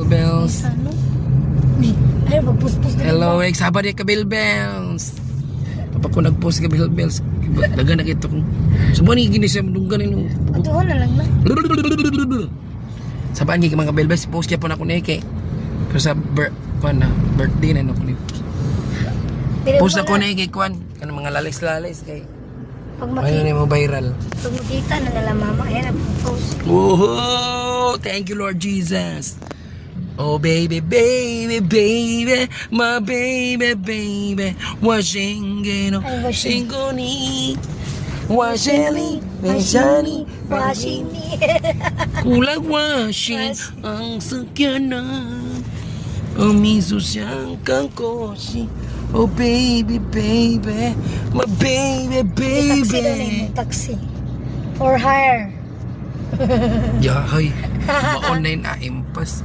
Bells. Ano? Ni, ay magpuspos na. Hello, sabar ya ka Bells. Kapag ko nag-post ka Bells, daga na kita kong subuhan ni gini siya madunggan nino. Atuhan na lang na. Sabaan ni mga Bells, post kaya po na ako na kay. Pero sa birthday na ako ni. Post ako na kay Kwan, kanang mga lalis-lalis kay. Pag Ano na mo viral. makita na nila mama, ayan ang post. Whoa! Thank you, Lord Jesus. Oh, baby, baby, baby, my baby, baby. Washing, Ay, washing. Shingoni, washing, washing, Washing ni. kulang washing, ang sakyanan. Umiso siyang kangkoshi. Oh, baby, baby, my baby, Taxi daw na baby. yung taxi. For hire. Yahay, ma-online impas.